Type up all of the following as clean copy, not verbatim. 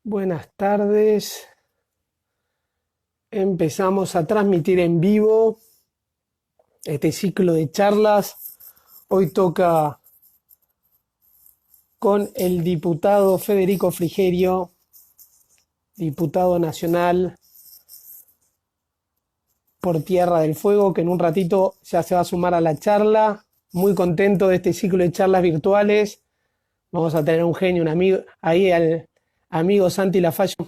Buenas tardes. Empezamos a transmitir en vivo este ciclo de charlas. Hoy toca con el diputado Federico Frigerio, diputado nacional por Tierra del Fuego, que en un ratito ya se va a sumar a la charla. Muy contento de este ciclo de charlas virtuales. Vamos a tener un genio, un amigo, ahí al amigo Santi Lafallo,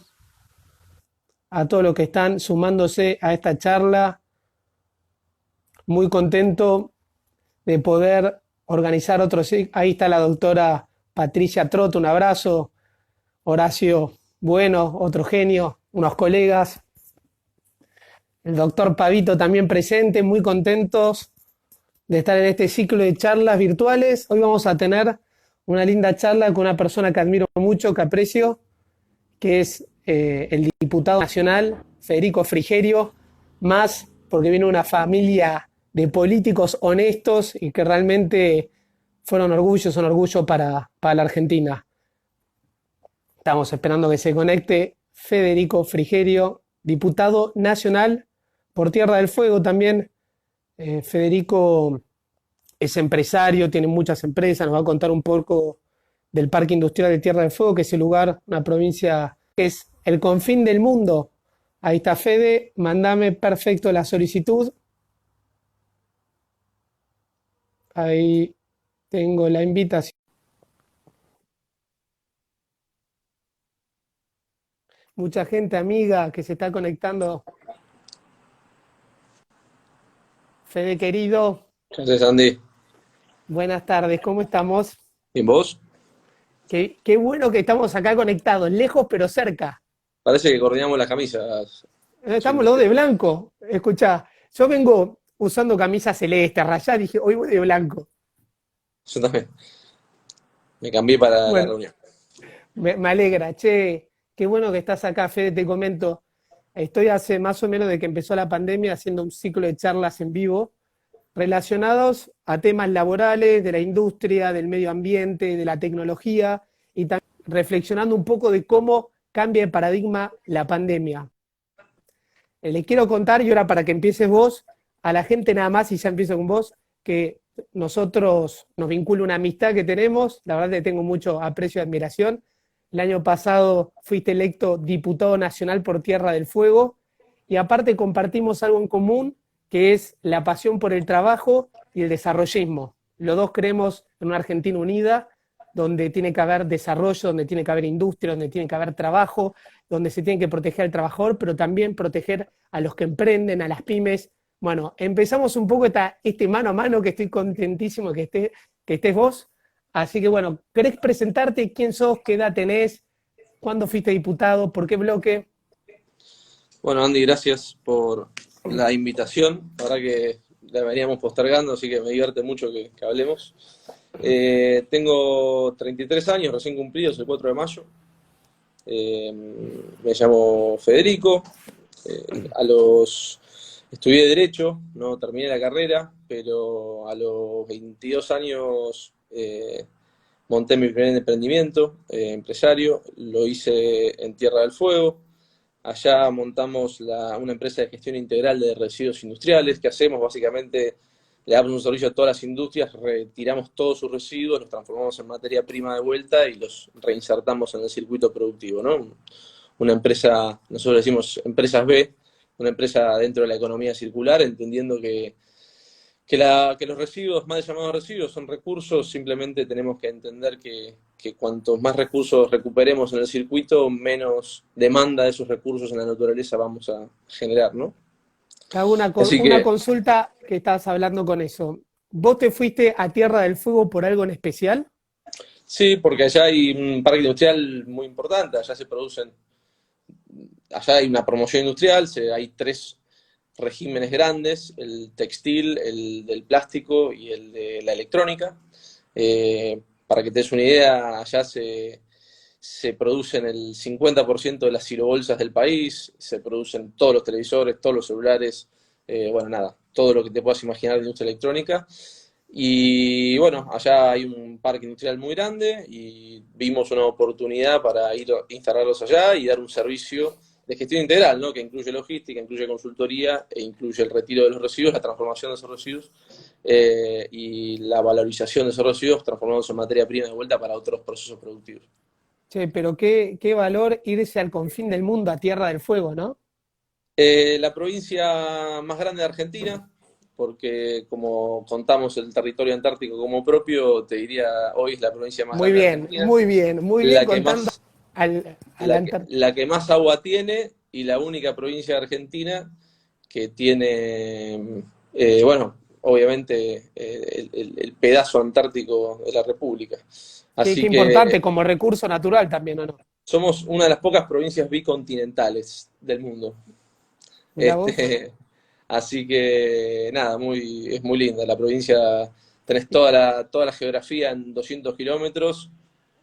a todos los que están sumándose a esta charla. Muy contento de poder organizar otro ciclo. Ahí está la doctora Patricia Trot, un abrazo. Horacio Bueno, otro genio, unos colegas. El doctor Pavito también presente, muy contentos de estar en este ciclo de charlas virtuales. Hoy vamos a tener una linda charla con una persona que admiro mucho, que aprecio, que es el diputado nacional Federico Frigerio, más porque viene de una familia de políticos honestos y que realmente son orgullo para la Argentina. Estamos esperando que se conecte Federico Frigerio, diputado nacional por Tierra del Fuego también. Federico es empresario, tiene muchas empresas, nos va a contar un poco del Parque Industrial de Tierra del Fuego, que es el lugar, una provincia que es el confín del mundo. Ahí está Fede, mandame perfecto la solicitud. Ahí tengo la invitación. Mucha gente amiga que se está conectando. Fede querido, Entonces, Andy, buenas tardes, ¿cómo estamos? ¿y vos? Qué bueno que estamos acá conectados, lejos pero cerca. Parece que coordinamos las camisas. Estamos los dos de blanco. Escuchá, yo vengo usando camisa celeste, rayada, dije, hoy voy de blanco. Yo también. Me cambié para la Bueno, reunión. me alegra, che, qué bueno que estás acá, Fede, te comento. Estoy hace más o menos de que empezó la pandemia haciendo un ciclo de charlas en vivo relacionados a temas laborales, de la industria, del medio ambiente, de la tecnología y también reflexionando un poco de cómo cambia el paradigma la pandemia. Le quiero contar, y ahora para que empieces vos, a la gente nada más, y ya empiezo con vos, que nosotros nos vincula una amistad que tenemos, la verdad que tengo mucho aprecio y admiración. El año pasado fuiste electo diputado nacional por Tierra del Fuego, y aparte compartimos algo en común, que es la pasión por el trabajo y el desarrollismo. Los dos creemos en una Argentina unida, donde tiene que haber desarrollo, donde tiene que haber industria, donde tiene que haber trabajo, donde se tiene que proteger al trabajador, pero también proteger a los que emprenden, a las pymes. Bueno, empezamos un poco este mano a mano que estoy contentísimo que estés vos. Así que bueno, ¿querés presentarte? ¿Quién sos? ¿Qué edad tenés? ¿Cuándo fuiste diputado? ¿Por qué bloque? Bueno, Andy, gracias por la invitación. La verdad que la veníamos postergando, así que me divierte mucho que hablemos. Tengo 33 años, recién cumplidos, el 4 de mayo. Eh, Me llamo Federico. A los Estudié Derecho, no terminé la carrera, pero a los 22 años monté mi primer emprendimiento empresario, lo hice en Tierra del Fuego. Allá montamos una empresa de gestión integral de residuos industriales. ¿Qué hacemos? Básicamente le damos un servicio a todas las industrias, retiramos todos sus residuos, los transformamos en materia prima de vuelta y los reinsertamos en el circuito productivo, ¿no? Una empresa, nosotros decimos empresas B, una empresa dentro de la economía circular, entendiendo que los residuos, mal llamados residuos, son recursos. Simplemente tenemos que entender que cuantos más recursos recuperemos en el circuito, menos demanda de esos recursos en la naturaleza vamos a generar, ¿no? Te hago Así una que consulta que estabas hablando con eso. ¿Vos te fuiste a Tierra del Fuego por algo en especial? sí, porque allá hay un parque industrial muy importante, allá hay una promoción industrial, hay tres regímenes grandes: el textil, el del plástico y el de la electrónica. Para que te des una idea, se producen el 50% de las cirobolsas del país, se producen todos los televisores, todos los celulares, bueno, nada, todo lo que te puedas imaginar de industria electrónica. Y bueno, allá hay un parque industrial muy grande y vimos una oportunidad para ir a instalarlos allá y dar un servicio de gestión integral, ¿no? Que incluye logística, incluye consultoría e incluye el retiro de los residuos, la transformación de esos residuos y la valorización de esos residuos transformándose en materia prima de vuelta para otros procesos productivos. Che, pero qué valor irse al confín del mundo, a Tierra del Fuego, ¿no? La provincia más grande de Argentina, porque como contamos el territorio antártico como propio, te diría hoy es la provincia más Muy grande de bien, Argentina, muy bien, muy bien la que contando más, al Antártico. la que más agua tiene y la única provincia de Argentina que tiene, bueno, obviamente el pedazo antártico de la República. Qué Así importante que como recurso natural también, ¿o no? somos una de las pocas provincias bicontinentales del mundo. Mirá vos. Este, así que nada, es muy linda. La provincia, tenés toda la geografía en 200 kilómetros,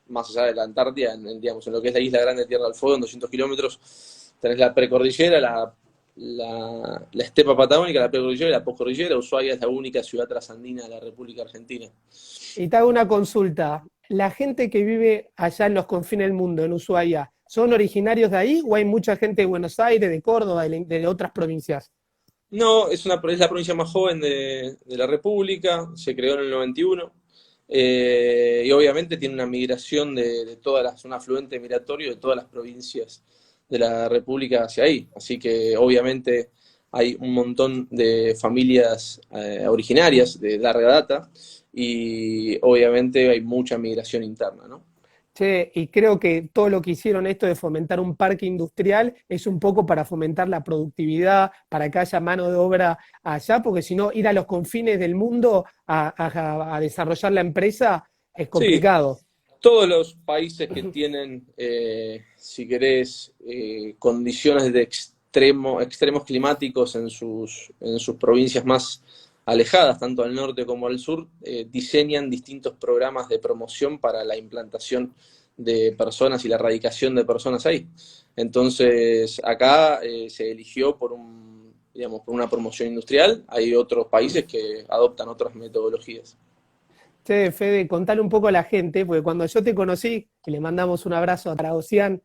más allá de la Antártida, digamos, en lo que es la isla Grande de Tierra del Fuego, en 200 kilómetros, tenés la precordillera, la estepa patagónica, la precordillera y la poscordillera. Ushuaia es la única ciudad trasandina de la República Argentina. Y te hago una consulta. ¿La gente que vive allá en los confines del mundo, en Ushuaia, son originarios de ahí o hay mucha gente de Buenos Aires, de Córdoba, de otras provincias? No, es la provincia más joven de la República, se creó en el 91, y obviamente tiene una migración de todas un afluente migratorio de todas las provincias de la República hacia ahí. Así que obviamente hay un montón de familias originarias de larga data y obviamente hay mucha migración interna, ¿no? Che, y creo que todo lo que hicieron esto de fomentar un parque industrial es un poco para fomentar la productividad, para que haya mano de obra allá, porque si no, ir a los confines del mundo a desarrollar la empresa es Sí, complicado. todos los países que tienen, si querés, condiciones de extremos climáticos en sus provincias más alejadas, tanto al norte como al sur, diseñan distintos programas de promoción para la implantación de personas y la erradicación de personas ahí. Entonces, acá se eligió digamos, por una promoción industrial. Hay otros países que adoptan otras metodologías. Che, Fede, contale un poco a la gente, porque cuando yo te conocí, y le mandamos un abrazo a Tragosian,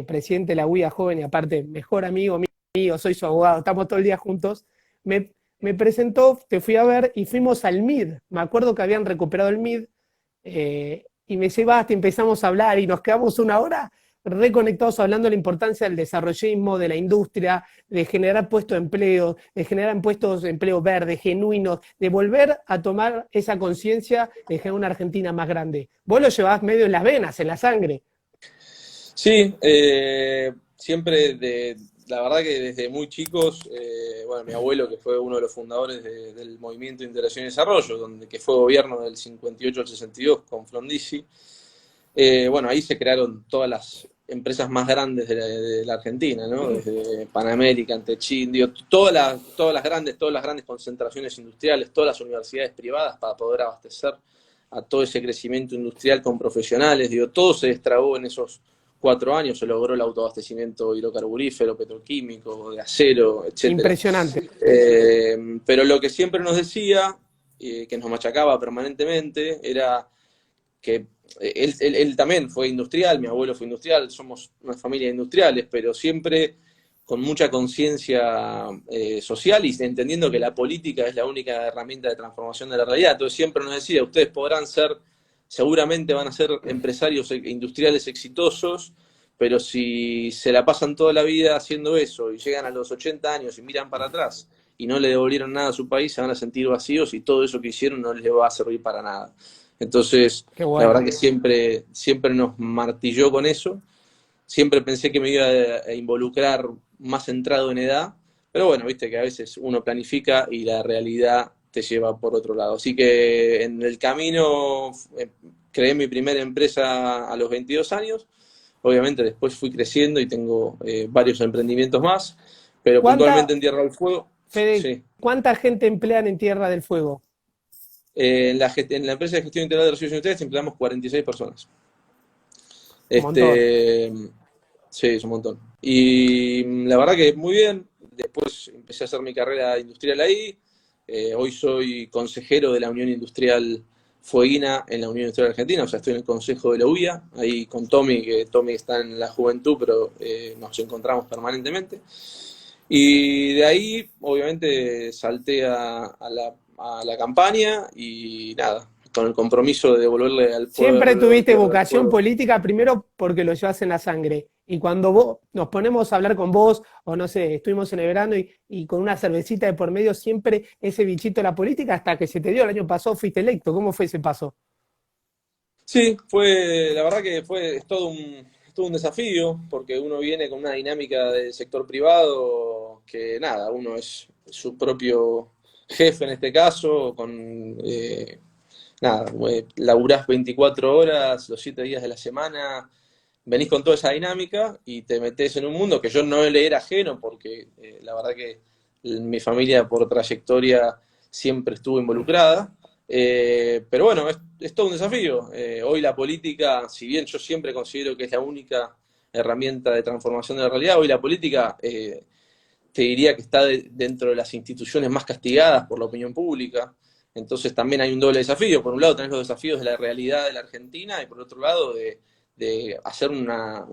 presidente de la UIA Joven y aparte mejor amigo mío, soy su abogado, estamos todo el día juntos, me presentó, te fui a ver y fuimos al MID. Me acuerdo que habían recuperado el MID y me llevaste, empezamos a hablar y nos quedamos una hora reconectados hablando de la importancia del desarrollismo, de la industria, de generar puestos de empleo, de generar puestos de empleo verdes, genuinos, de volver a tomar esa conciencia de generar una Argentina más grande. Vos lo llevás medio en las venas, en la sangre. Sí, siempre la verdad que desde muy chicos, bueno, mi abuelo que fue uno de los fundadores del Movimiento de Integración y Desarrollo, que fue gobierno del 58 al 62 con Frondizi, bueno, ahí se crearon todas las empresas más grandes de la Argentina, ¿no? Desde Panamérica, Techin, digo, todas las grandes concentraciones industriales, todas las universidades privadas para poder abastecer a todo ese crecimiento industrial con profesionales, digo, todo se destrabó en esos 4 años, se logró el autoabastecimiento hidrocarburífero, petroquímico, de acero, etcétera. Impresionante. Pero lo que siempre nos decía, que nos machacaba permanentemente, era que él también fue industrial, mi abuelo fue industrial, somos una familia de industriales, pero siempre con mucha conciencia social y entendiendo que la política es la única herramienta de transformación de la realidad. Entonces siempre nos decía, ustedes podrán ser, seguramente van a ser empresarios industriales exitosos, pero si se la pasan toda la vida haciendo eso y llegan a los 80 años y miran para atrás y no le devolvieron nada a su país, se van a sentir vacíos y todo eso que hicieron no les va a servir para nada. Entonces, Qué la verdad bueno. que siempre nos martilló con eso. Siempre pensé que me iba a involucrar más centrado en edad, pero bueno, viste que a veces uno planifica y la realidad te lleva por otro lado. Así que en el camino creé mi primera empresa a los 22 años. Obviamente después fui creciendo y tengo varios emprendimientos más, pero puntualmente ¿Cuánta, en Tierra del Fuego, Fede, sí. cuánta gente emplean en Tierra del Fuego? En la empresa de gestión integral de residuos industriales empleamos 46 personas. Un montón. Este, sí, es un montón. Y la verdad que muy bien. Después empecé a hacer mi carrera industrial ahí. Hoy soy consejero de la Unión Industrial Fueguina en la Unión Industrial Argentina, o sea, estoy en el consejo de la UIA, ahí con Tommy, que Tommy está en la juventud, pero nos encontramos permanentemente. Y de ahí, obviamente, salté a la campaña y nada, con el compromiso de devolverle al Siempre pueblo tuviste tierra del vocación fuego. política, primero porque lo llevas en la sangre. Y cuando vos nos ponemos a hablar con vos, o no sé, estuvimos en el verano y con una cervecita de por medio, siempre ese bichito de la política hasta que se te dio el año pasado, fuiste electo. ¿Cómo fue ese paso? Sí, la verdad que es todo un desafío, porque uno viene con una dinámica del sector privado que nada, uno es su propio jefe en este caso, nada, laburás 24 horas, los 7 días de la semana, venís con toda esa dinámica y te metés en un mundo que yo no le era ajeno, porque la verdad que mi familia por trayectoria siempre estuvo involucrada. Pero bueno, es todo un desafío. Hoy la política, si bien yo siempre considero que es la única herramienta de transformación de la realidad, hoy la política te diría que está dentro de las instituciones más castigadas por la opinión pública. Entonces también hay un doble desafío. Por un lado tenés los desafíos de la realidad de la Argentina y por otro lado de hacer una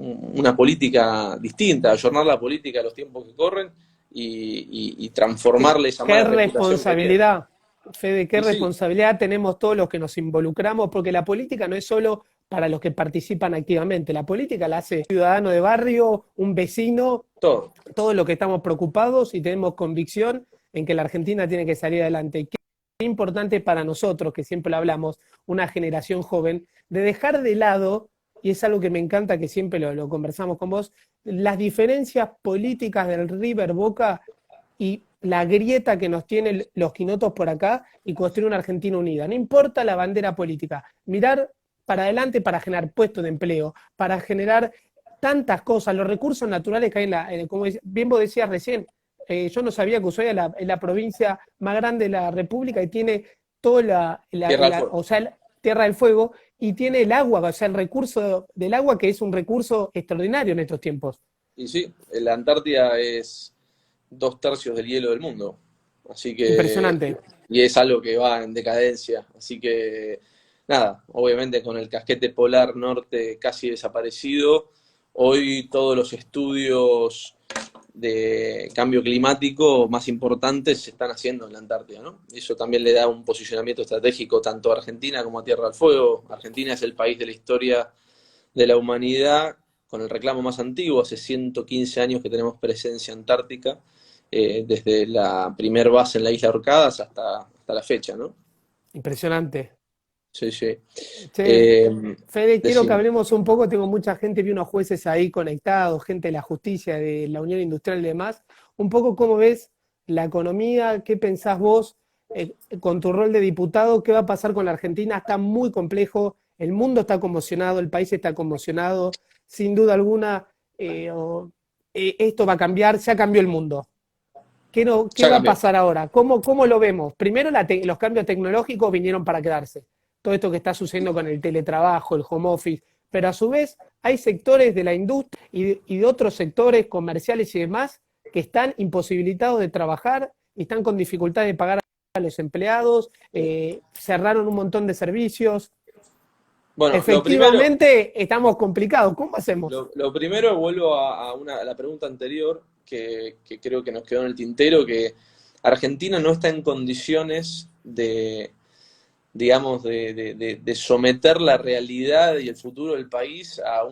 política distinta, ayornar la política a los tiempos que corren y transformarle esa Qué mala reputación que tiene. responsabilidad, Fede, qué Y sí, responsabilidad tenemos todos los que nos involucramos, porque la política no es solo para los que participan activamente, la política la hace un ciudadano de barrio, un vecino, todo. todos los que estamos preocupados y tenemos convicción en que la Argentina tiene que salir adelante. Qué importante para nosotros, que siempre lo hablamos, una generación joven, de dejar de lado, y es algo que me encanta que siempre lo conversamos con vos, las diferencias políticas del River Boca y la grieta que nos tienen los quinotos por acá y construir una Argentina unida. No importa la bandera política, mirar para adelante para generar puestos de empleo, para generar tantas cosas, los recursos naturales que hay como bien vos decías recién, yo no sabía que Ushuaia es la provincia más grande de la República y tiene toda Tierra del Fuego. o sea, Tierra del Fuego y tiene el agua, o sea, el recurso del agua que es un recurso extraordinario en estos tiempos. Y sí, la Antártida es 2/3 del hielo del mundo. Así que, Impresionante. y es algo que va en decadencia. Así que, nada, obviamente con el casquete polar norte casi desaparecido, hoy todos los estudios de cambio climático más importantes se están haciendo en la Antártida, ¿no? Eso también le da un posicionamiento estratégico tanto a Argentina como a Tierra del Fuego. Argentina es el país de la historia de la humanidad con el reclamo más antiguo, hace 115 años que tenemos presencia antártica, desde la primer base en la isla Orcadas hasta la fecha, ¿no? Impresionante. Sí, sí. Che, Eh, Fede, quiero que decime. hablemos un poco, tengo mucha gente, vi unos jueces ahí conectados, gente de la justicia, de la Unión Industrial y demás, un poco cómo ves la economía, qué pensás vos con tu rol de diputado, qué va a pasar con la Argentina, está muy complejo, el mundo está conmocionado, el país está conmocionado, sin duda alguna esto va a cambiar, ya cambió el mundo. ¿Qué, no, qué Ya va a cambió. pasar ahora? ¿Cómo lo vemos? Primero, los cambios tecnológicos vinieron para quedarse. Todo esto que está sucediendo con el teletrabajo, el home office, pero a su vez hay sectores de la industria y de otros sectores comerciales y demás que están imposibilitados de trabajar y están con dificultad de pagar a los empleados, cerraron un montón de servicios. Bueno, Efectivamente, estamos complicados. ¿Cómo hacemos? lo primero vuelvo a la pregunta anterior, que creo que nos quedó en el tintero, que Argentina no está en condiciones de, digamos, de someter la realidad y el futuro del país a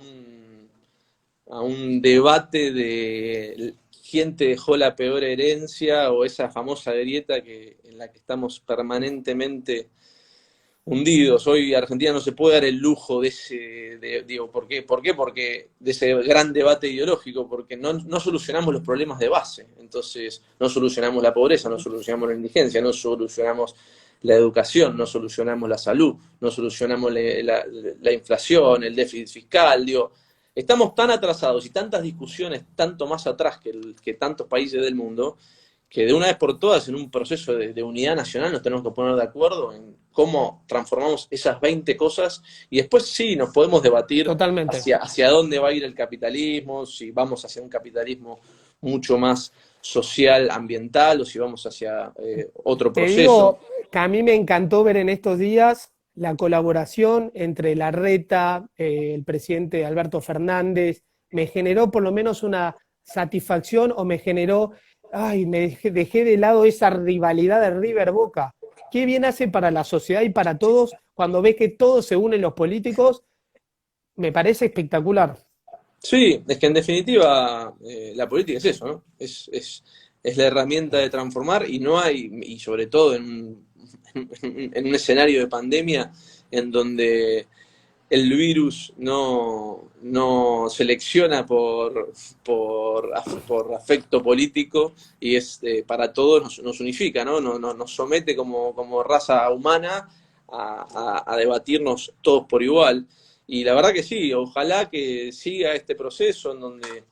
un debate de quién te dejó la peor herencia o esa famosa grieta en la que estamos permanentemente hundidos. Hoy Argentina no se puede dar el lujo de digo, ¿por qué? ¿Por qué? Porque de ese gran debate ideológico, porque no solucionamos los problemas de base. Entonces, no solucionamos la pobreza, no solucionamos la indigencia, no solucionamos la educación, no solucionamos la salud, no solucionamos la inflación, el déficit fiscal, digo, estamos tan atrasados y tantas discusiones tanto más atrás que tantos países del mundo, que de una vez por todas en un proceso de unidad nacional nos tenemos que poner de acuerdo en cómo transformamos esas 20 cosas y después sí nos podemos debatir Totalmente. hacia dónde va a ir el capitalismo, si vamos hacia un capitalismo mucho más social, ambiental, o si vamos hacia otro Te proceso. digo que a mí me encantó ver en estos días la colaboración entre Larreta, el presidente Alberto Fernández. Me generó por lo menos una satisfacción o me generó, ay, dejé de lado esa rivalidad de River Boca. Qué bien hace para la sociedad y para todos cuando ves que todos se unen los políticos, me parece espectacular. Sí, es que en definitiva la política es eso, ¿no? Es la herramienta de transformar y no hay, y sobre todo en un escenario de pandemia en donde el virus no selecciona por afecto político y es para todos nos unifica, ¿no? Nos somete como raza humana a debatirnos todos por igual. Y la verdad que sí, ojalá que siga este proceso en donde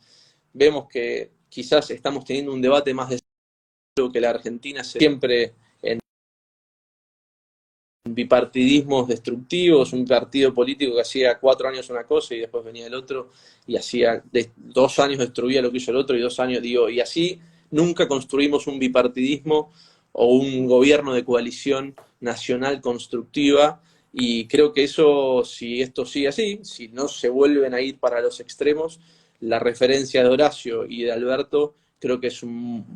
vemos que quizás estamos teniendo un debate más de lo que la Argentina siempre en bipartidismos destructivos, un partido político que hacía 4 años una cosa y después venía el otro y hacía 2 años destruía lo que hizo el otro y 2 años, digo, y así nunca construimos un bipartidismo o un gobierno de coalición nacional constructiva y creo que eso, si esto sigue así, si no se vuelven a ir para los extremos, la referencia de Horacio y de Alberto creo que es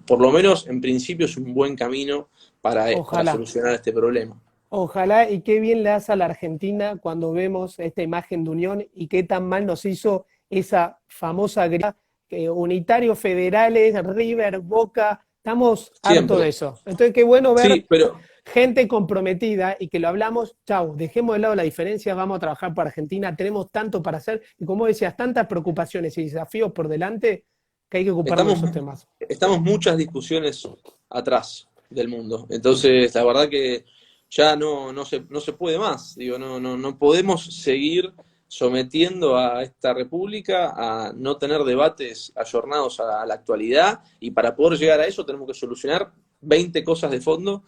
por lo menos en principio es un buen camino para Ojalá. solucionar este problema. Ojalá y qué bien le hace a la Argentina cuando vemos esta imagen de unión y qué tan mal nos hizo esa famosa grilla, unitarios federales, River, Boca, estamos hartos de Siempre. eso. Entonces qué bueno ver Sí, pero gente comprometida y que lo hablamos, chau, dejemos de lado la diferencia, vamos a trabajar para Argentina, tenemos tanto para hacer y como decías, tantas preocupaciones y desafíos por delante que hay que ocuparnos de estamos, esos temas. estamos muchas discusiones atrás del mundo. Entonces, la verdad que ya no se puede más. Digo, no podemos seguir sometiendo a esta república a no tener debates ayornados a la actualidad y para poder llegar a eso tenemos que solucionar 20 cosas de fondo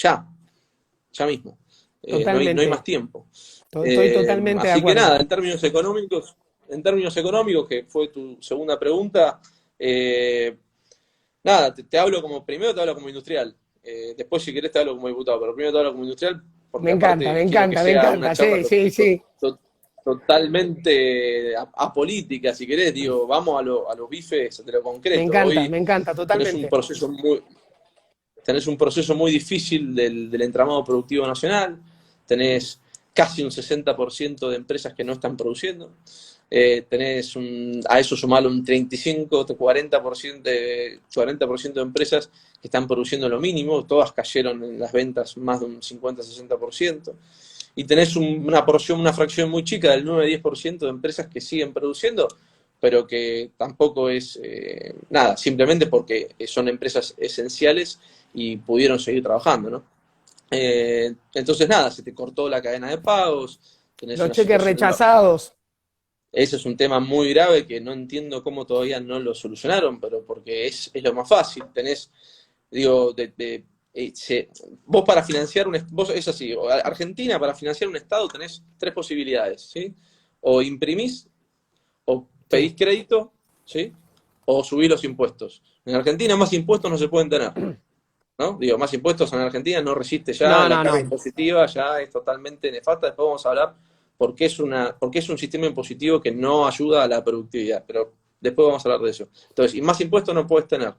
ya, ya mismo. No hay más Totalmente, tiempo. estoy totalmente de Así que nada, acuerdo. en términos económicos, que fue tu segunda pregunta, eh, nada, primero te hablo como industrial, después si querés te hablo como diputado, pero primero te hablo como industrial, porque Me encanta, me aparte quiero que encanta, me sea una encanta, charla sí, sí, sí. totalmente apolítica, si querés, digo, vamos a los bifes de lo concreto. Hoy Me encanta, tenés un totalmente. proceso muy, tenés un proceso muy difícil del entramado productivo nacional, tenés casi un 60% de empresas que no están produciendo, a eso sumarle un 35, 40% de empresas que están produciendo lo mínimo, todas cayeron en las ventas más de un 50-60%, y tenés una fracción muy chica del 9-10% de empresas que siguen produciendo, pero que tampoco es nada, simplemente porque son empresas esenciales y pudieron seguir trabajando, ¿no? Entonces, nada, se te cortó la cadena de pagos, tenés Los una cheques situación rechazados. ese es un tema muy grave que no entiendo cómo todavía no lo solucionaron, pero porque es lo más fácil. Tenés, digo, vos para financiar vos es así, Argentina para financiar un Estado tenés 3 posibilidades, ¿sí? O imprimís, o Sí. pedís crédito, ¿sí? O subís los impuestos. En Argentina más impuestos no se pueden tener, ¿no? Digo, más impuestos en Argentina no resiste ya, No, la no, carga no. impositiva ya es totalmente nefasta, después vamos a hablar porque es un sistema impositivo que no ayuda a la productividad, pero después vamos a hablar de eso. Entonces, y más impuestos no puedes tener.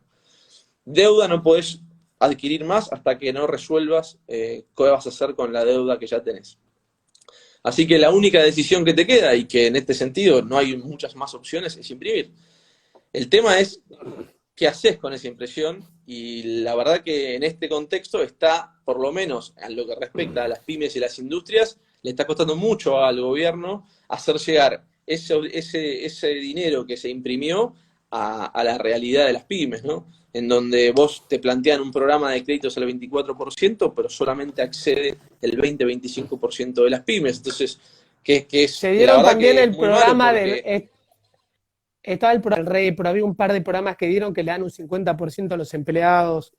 Deuda no podés adquirir más hasta que no resuelvas qué vas a hacer con la deuda que ya tenés. Así que la única decisión que te queda, y que en este sentido no hay muchas más opciones, es imprimir. El tema es qué haces con esa impresión y la verdad que en este contexto está, por lo menos en lo que respecta a las pymes y las industrias, le está costando mucho al gobierno hacer llegar ese dinero que se imprimió a la realidad de las pymes, ¿no? En donde vos te plantean un programa de créditos al 24%, pero solamente accede el 20-25% de las pymes. Entonces, Se que la dieron verdad también que es el muy malo programa del. porque Estaba el rey, pero había un par de programas que dieron que le dan un 50% a los empleados.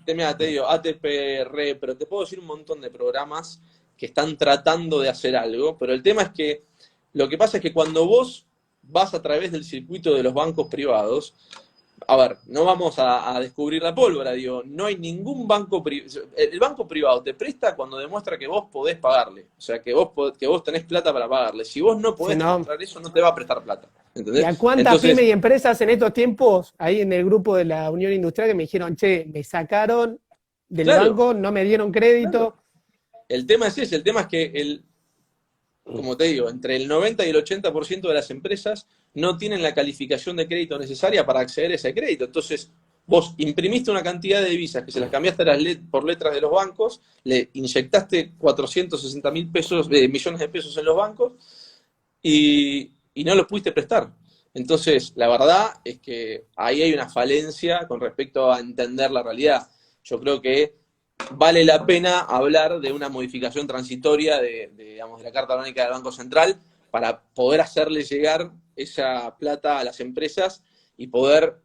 Mira, te digo, ATPR, pero te puedo decir un montón de programas que están tratando de hacer algo, pero el tema es que lo que pasa es que cuando vos vas a través del circuito de los bancos privados, a ver, no vamos a descubrir la pólvora, digo, no hay ningún banco privado. El banco privado te presta cuando demuestra que vos podés pagarle, o sea, que vos tenés plata para pagarle. Si vos no Si podés no, demostrar eso, no te va a prestar plata, ¿y ¿entendés? a cuántas Entonces, pymes y empresas en estos tiempos, ahí en el grupo de la Unión Industrial, que me dijeron, che, me sacaron del claro, banco, no me dieron claro. crédito? El tema es ese, el tema es que como te digo, entre el 90 y el 80% de las empresas no tienen la calificación de crédito necesaria para acceder a ese crédito. Entonces, vos imprimiste una cantidad de divisas que se las cambiaste por letras de los bancos, le inyectaste 460.000 pesos, millones de pesos en los bancos y no los pudiste prestar. Entonces, la verdad es que ahí hay una falencia con respecto a entender la realidad. Yo creo que vale la pena hablar de una modificación transitoria digamos, de la Carta Orgánica del Banco Central para poder hacerle llegar esa plata a las empresas y poder,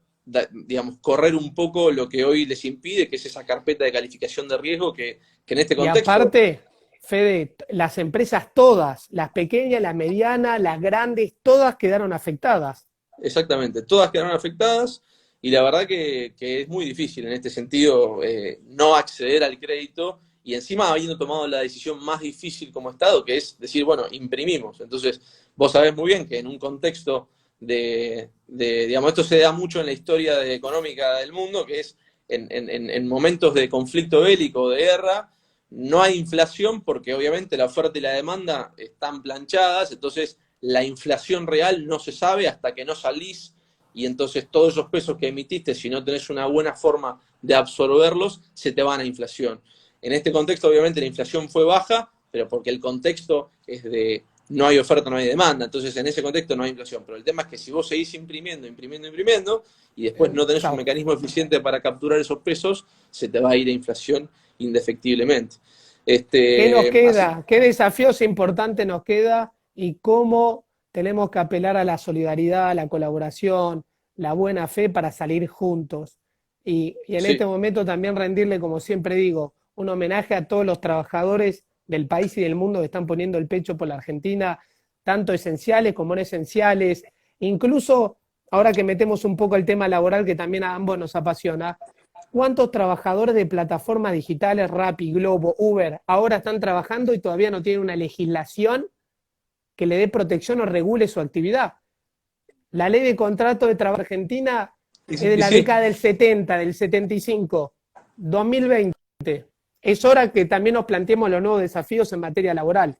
digamos, correr un poco lo que hoy les impide, que es esa carpeta de calificación de riesgo que en este Y contexto, aparte, Fede, las empresas todas, las pequeñas, las medianas, las grandes, todas quedaron afectadas. exactamente, todas quedaron afectadas y la verdad que es muy difícil en este sentido no acceder al crédito y encima habiendo tomado la decisión más difícil como Estado, que es decir, bueno, imprimimos. Entonces, vos sabés muy bien que en un contexto digamos, esto se da mucho en la historia económica del mundo, que es en momentos de conflicto bélico, de guerra, no hay inflación porque obviamente la oferta y la demanda están planchadas, entonces la inflación real no se sabe hasta que no salís y entonces todos esos pesos que emitiste, si no tenés una buena forma de absorberlos, se te van a inflación. En este contexto, obviamente, la inflación fue baja, pero porque el contexto es de no hay oferta, no hay demanda. Entonces, en ese contexto no hay inflación. Pero el tema es que si vos seguís imprimiendo, imprimiendo, imprimiendo, y después no tenés un Chao. mecanismo eficiente para capturar esos pesos, se te va a ir a inflación indefectiblemente. ¿Qué nos Así, queda? ¿Qué desafíos importantes nos queda? ¿Y cómo tenemos que apelar a la solidaridad, a la colaboración, la buena fe para salir juntos? Y en este sí, momento también rendirle, como siempre digo, un homenaje a todos los trabajadores del país y del mundo que están poniendo el pecho por la Argentina, tanto esenciales como no esenciales. Incluso, ahora que metemos un poco el tema laboral, que también a ambos nos apasiona, ¿cuántos trabajadores de plataformas digitales, Rappi, Globo, Uber, ahora están trabajando y todavía no tienen una legislación que le dé protección o regule su actividad? La ley de contrato de trabajo argentina es de y la sí, década del 70, del 75, 2020. Es hora que también nos planteemos los nuevos desafíos en materia laboral.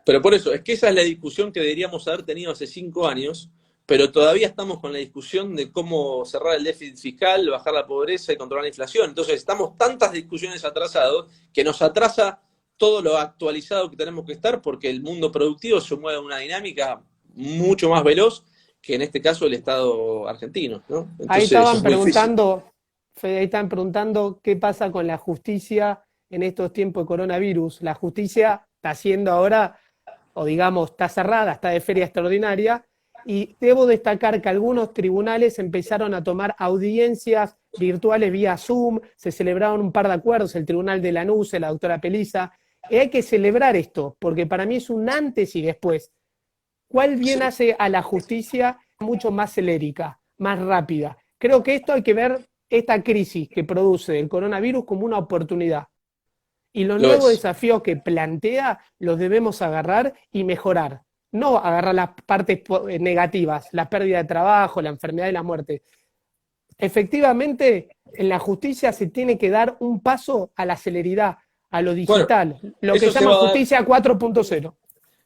pero por eso, es que esa es la discusión que deberíamos haber tenido hace 5 años, pero todavía estamos con la discusión de cómo cerrar el déficit fiscal, bajar la pobreza y controlar la inflación. Entonces, estamos tantas discusiones atrasados que nos atrasa todo lo actualizado que tenemos que estar porque el mundo productivo se mueve en una dinámica mucho más veloz que en este caso el Estado argentino, ¿no? Ahí Entonces, estaban es muy difícil. preguntando, Fede, ahí estaban preguntando qué pasa con la justicia en estos tiempos de coronavirus. La justicia está haciendo ahora, o digamos, está cerrada, está de feria extraordinaria, y debo destacar que algunos tribunales empezaron a tomar audiencias virtuales vía Zoom, se celebraron un par de acuerdos, el Tribunal de Lanús, la doctora Pelisa, y hay que celebrar esto, porque para mí es un antes y después. ¿Cuál bien Sí. hace a la justicia mucho más celérica, más rápida? Creo que esto hay que ver esta crisis que produce el coronavirus como una oportunidad. Y los Lo nuevos es. desafíos que plantea los debemos agarrar y mejorar. No agarrar las partes negativas, la pérdida de trabajo, la enfermedad y la muerte. Efectivamente, en la justicia se tiene que dar un paso a la celeridad, a lo Bueno, digital, lo que eso se se llama va a dar. justicia 4.0.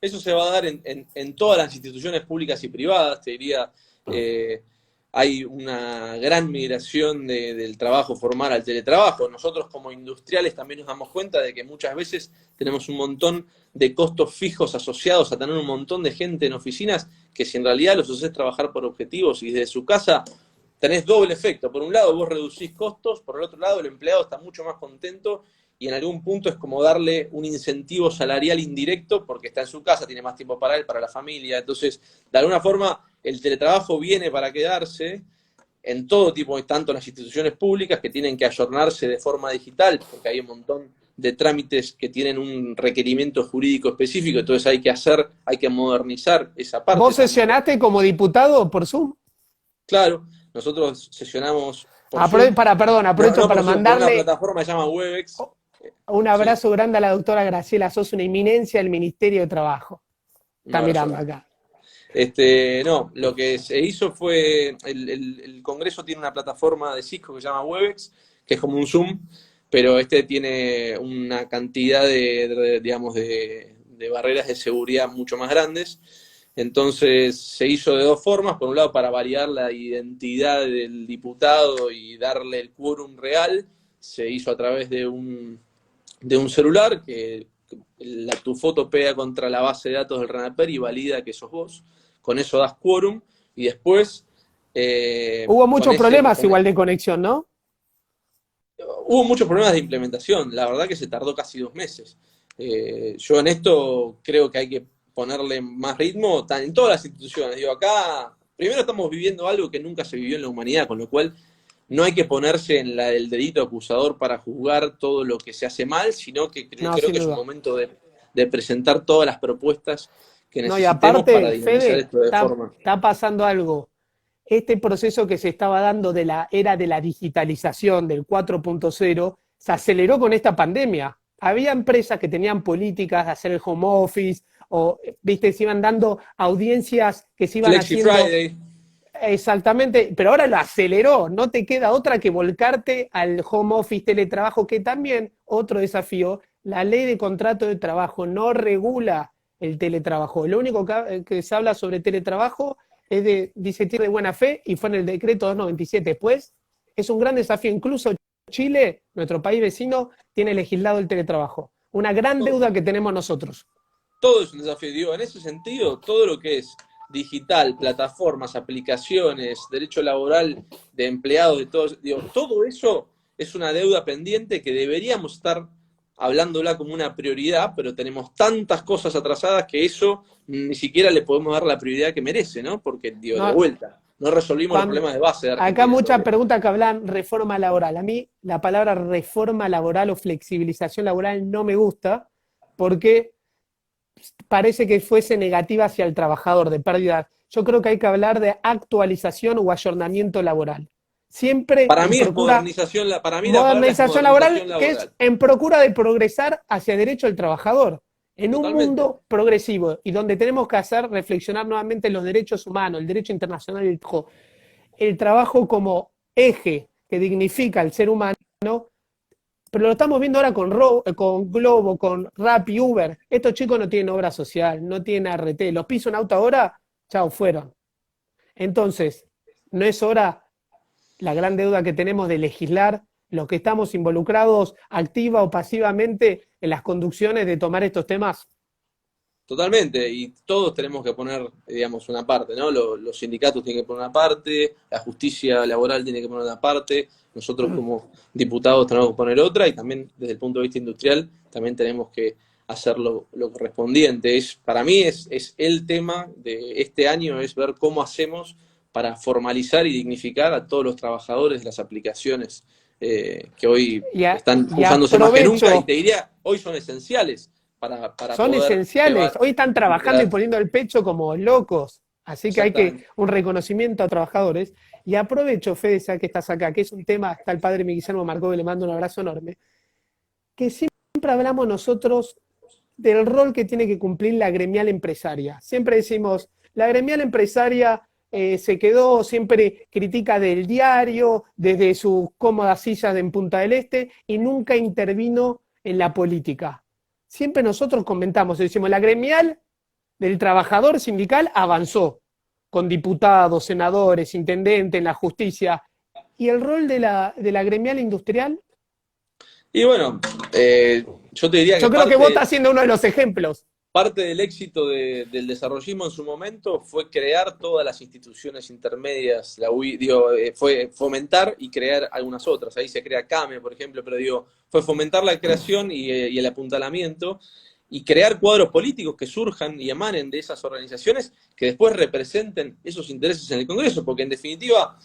Eso se va a dar en todas las instituciones públicas y privadas, te diría. eh, Hay una gran migración del trabajo formal al teletrabajo. Nosotros como industriales también nos damos cuenta de que muchas veces tenemos un montón de costos fijos asociados a tener un montón de gente en oficinas que si en realidad los haces trabajar por objetivos y desde su casa tenés doble efecto. Por un lado vos reducís costos, por el otro lado el empleado está mucho más contento y en algún punto es como darle un incentivo salarial indirecto porque está en su casa, tiene más tiempo para él, para la familia. Entonces, de alguna forma, el teletrabajo viene para quedarse en todo tipo, tanto en las instituciones públicas que tienen que ayornarse de forma digital, porque hay un montón de trámites que tienen un requerimiento jurídico específico, entonces hay que modernizar esa parte ¿Vos también. sesionaste como diputado por Zoom? Claro, nosotros sesionamos por Zoom. Perdón, No, aprovecho no para por Zoom, por una mandarle plataforma que se llama Webex. un Sí, abrazo grande a la doctora Graciela. Sos una eminencia del Ministerio de Trabajo. un Está abrazo mirando grande. acá. No, lo que se hizo fue, el Congreso tiene una plataforma de Cisco que se llama Webex, que es como un Zoom, pero este tiene una cantidad digamos, de barreras de seguridad mucho más grandes. Entonces se hizo de dos formas, por un lado para variar la identidad del diputado y darle el quórum real, se hizo a través de un celular que tu foto pega contra la base de datos del RENAPER y valida que sos vos. Con eso das quórum y después Hubo con muchos ese problemas con- igual de conexión, ¿no? hubo muchos problemas de implementación. La verdad que se tardó casi 2 meses. Yo en esto creo que hay que ponerle más ritmo en todas las instituciones. Digo, acá primero estamos viviendo algo que nunca se vivió en la humanidad, con lo cual no hay que ponerse en el dedito acusador para juzgar todo lo que se hace mal, sino que No, creo sin que es un duda. momento de presentar todas las propuestas que No, y necesitemos para aparte, dinamizar Fede, esto de forma. está pasando algo. Este proceso que se estaba dando de la era de la digitalización, del 4.0, se aceleró con esta pandemia. Había empresas que tenían políticas de hacer el home office, o, viste, se iban dando audiencias que se iban Flexi haciendo Friday. exactamente, pero ahora lo aceleró. No te queda otra que volcarte al home office, teletrabajo, que también, otro desafío, la ley de contrato de trabajo no regula el teletrabajo. Lo único que se habla sobre teletrabajo es dice, tiene de buena fe y fue en el decreto 297. Después, es un gran desafío. Incluso Chile, nuestro país vecino, tiene legislado el teletrabajo. Una gran Todo, deuda que tenemos nosotros. todo es un desafío. Digo, en ese sentido, todo lo que es digital, plataformas, aplicaciones, derecho laboral de empleados, de todos, digo, todo eso es una deuda pendiente que deberíamos estar hablándola como una prioridad, pero tenemos tantas cosas atrasadas que eso ni siquiera le podemos dar la prioridad que merece, ¿no? Porque, digo, de No, vuelta, no resolvimos los cuando, problemas de base de acá Argentina muchas todavía. preguntas que hablan reforma laboral. A mí la palabra reforma laboral o flexibilización laboral no me gusta porque parece que fuese negativa hacia el trabajador, de pérdida. Yo creo que hay que hablar de actualización o ayornamiento laboral. Siempre Para en mí es procura modernización, para mí la palabra es modernización laboral, modernización que es laboral. en procura de progresar hacia el derecho del trabajador. En un Totalmente. mundo progresivo y donde tenemos que hacer reflexionar nuevamente los derechos humanos, el derecho internacional del trabajo, el trabajo como eje que dignifica al ser humano, pero lo estamos viendo ahora con Globo, con Rappi, Uber. Estos chicos no tienen obra social, no tienen ART. Los piso un auto ahora, chao, fueron. Entonces, ¿no es hora la gran deuda que tenemos de legislar los que estamos involucrados activa o pasivamente en las conducciones de tomar estos temas? Totalmente, y todos tenemos que poner, digamos, una parte, ¿no? Los sindicatos tienen que poner una parte, la justicia laboral tiene que poner una parte, nosotros como diputados tenemos que poner otra, y también desde el punto de vista industrial también tenemos que hacer lo correspondiente. Para mí es el tema de este año, es ver cómo hacemos para formalizar y dignificar a todos los trabajadores de las aplicaciones que hoy están Y usándose más que nunca, y aprovecho, te diría, hoy son esenciales para son poder esenciales. llevar. Hoy están trabajando y poniendo el pecho como locos. Así que hay que Exactamente. un reconocimiento a trabajadores. Y aprovecho, Fede, ya que estás acá, que es un tema, está el padre Miguel Guillermo Marcó, que le mando un abrazo enorme, que siempre hablamos nosotros del rol que tiene que cumplir la gremial empresaria. Siempre decimos, la gremial empresaria se quedó, siempre critica del diario, desde sus cómodas sillas en Punta del Este, y nunca intervino en la política. Siempre nosotros comentamos, decimos, la gremial del trabajador sindical avanzó, con diputados, senadores, intendentes, en la justicia. ¿Y el rol de la gremial industrial? Y bueno, yo te diría que Yo creo que vos estás siendo uno de los ejemplos. parte del éxito del desarrollismo en su momento fue crear todas las instituciones intermedias, fue fomentar y crear algunas otras. Ahí se crea CAME, por ejemplo, pero fue fomentar la creación y el apuntalamiento y crear cuadros políticos que surjan y emanen de esas organizaciones que después representen esos intereses en el Congreso, porque en definitiva